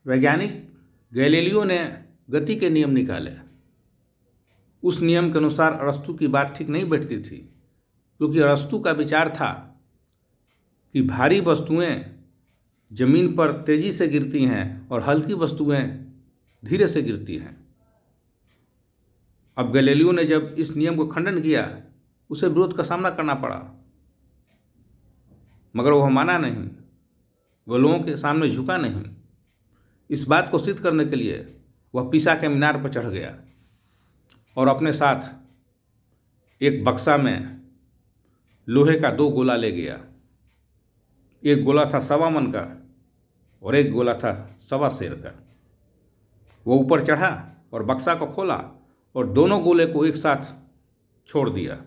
वैज्ञानिक गैलीलियो ने गति के नियम निकाले। उस नियम के अनुसार अरस्तु की बात ठीक नहीं बैठती थी, क्योंकि अरस्तु का विचार था कि भारी वस्तुएं जमीन पर तेजी से गिरती हैं और हल्की वस्तुएं धीरे से गिरती हैं। अब गैलीलियो ने जब इस नियम को खंडन किया, उसे विरोध का सामना करना पड़ा, मगर वह माना नहीं, वह लोगों के सामने झुका नहीं। इस बात को सिद्ध करने के लिए वह पीसा के मीनार पर चढ़ गया और अपने साथ एक बक्सा में लोहे का 2 गोला ले गया। एक गोला था 1.25 मन का और एक गोला था 1.25 सेर का। वो ऊपर चढ़ा और बक्सा को खोला और दोनों गोले को एक साथ छोड़ दिया।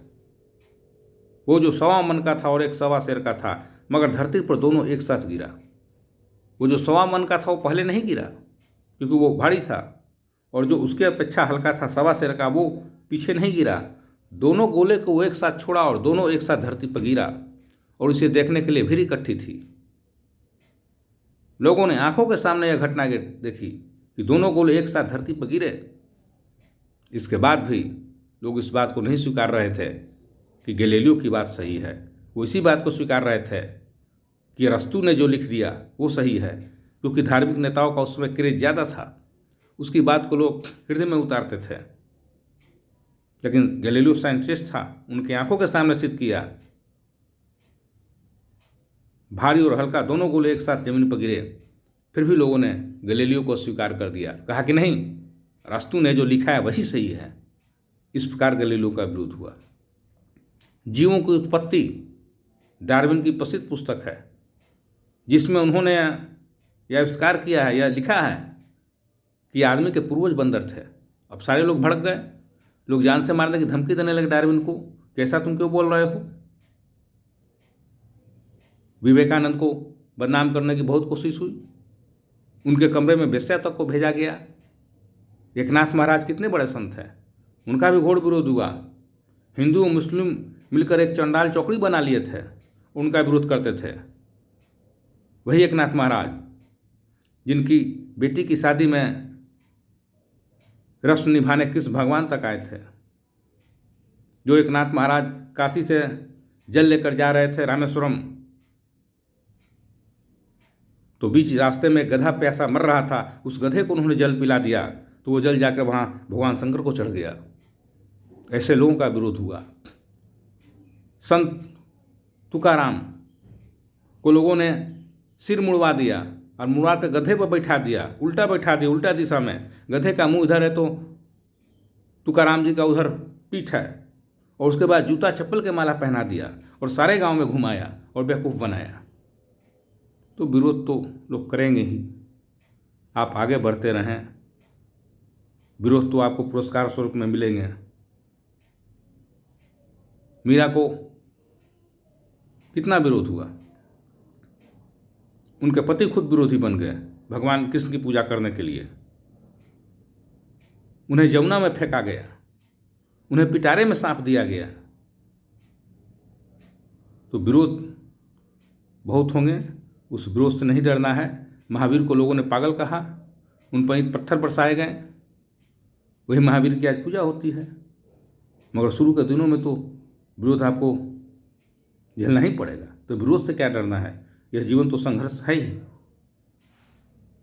वो जो 1.25 मन का था और एक 1.25 सेर का था, मगर धरती पर दोनों एक साथ गिरा। वो जो 1.25 मन का था वो पहले नहीं गिरा, क्योंकि वो भारी था, और जो उसके अपेक्षा हल्का था 1.25 सेर का, वो पीछे नहीं गिरा। दोनों गोले को वो एक साथ छोड़ा और दोनों एक साथ धरती पर गिरा, और इसे देखने के लिए भीड़ इकट्ठी थी। लोगों ने आंखों के सामने यह घटना देखी कि दोनों गोले एक साथ धरती पर गिरे। इसके बाद भी लोग इस बात को नहीं स्वीकार रहे थे कि गैलीलियो की बात सही है। वो इसी बात को स्वीकार रहे थे कि अरस्तु ने जो लिख दिया वो सही है, क्योंकि धार्मिक नेताओं का उस समय क्रेज ज़्यादा था। उसकी बात को लोग हृदय में उतारते थे। लेकिन गैलीलियो साइंटिस्ट था, उनकी आंखों के सामने सिद्ध किया, भारी और हल्का दोनों गोले एक साथ जमीन पर गिरे। फिर भी लोगों ने गैलीलियो को स्वीकार कर दिया, कहा कि नहीं, अरस्तु ने जो लिखा है वही सही है। इस प्रकार गैलीलियो का विरोध हुआ। जीवों की उत्पत्ति डार्विन की प्रसिद्ध पुस्तक है, जिसमें उन्होंने यह आविष्कार किया है, यह लिखा है कि आदमी के पूर्वज बंदर थे। अब सारे लोग भड़क गए, लोग जान से मारने की धमकी देने लगे डार्विन को, कैसा तुम क्यों बोल रहे हो। विवेकानंद को बदनाम करने की बहुत कोशिश हुई, उनके कमरे में वेश्या तक को भेजा गया। एकनाथ महाराज कितने बड़े संत हैं, उनका भी घोर विरोध हुआ। हिंदू और मुस्लिम मिलकर एक चंडाल चौकड़ी बना लिए थे, उनका विरोध करते थे। वही एकनाथ महाराज जिनकी बेटी की शादी में रस्म निभाने कृष्ण भगवान तक आए थे। जो एकनाथ महाराज काशी से जल लेकर जा रहे थे रामेश्वरम, तो बीच रास्ते में गधा प्यासा मर रहा था, उस गधे को उन्होंने जल पिला दिया, तो वो जल जाकर वहाँ भगवान शंकर को चढ़ गया। ऐसे लोगों का विरोध हुआ। संत तुकाराम को लोगों ने सिर मुड़वा दिया और मुड़वा के गधे पर बैठा दिया, उल्टा दिशा में। गधे का मुंह इधर है तो तुकाराम जी का उधर पीठ है, और उसके बाद जूता चप्पल के माला पहना दिया और सारे गांव में घुमाया और बेवकूफ़ बनाया। तो विरोध तो लोग करेंगे ही। आप आगे बढ़ते रहें, विरोध तो आपको पुरस्कार स्वरूप में मिलेंगे। मीरा को कितना विरोध हुआ, उनके पति खुद विरोधी बन गए भगवान कृष्ण की पूजा करने के लिए। उन्हें यमुना में फेंका गया, उन्हें पिटारे में सांप दिया गया। तो विरोध बहुत होंगे, उस विरोध से नहीं डरना है। महावीर को लोगों ने पागल कहा, उन पर ईंट पत्थर बरसाए गए। वही महावीर की आज पूजा होती है। मगर शुरू के दिनों में तो विरोध आपको झेलना ही पड़ेगा। तो विरोध से क्या डरना है, यह जीवन तो संघर्ष है ही।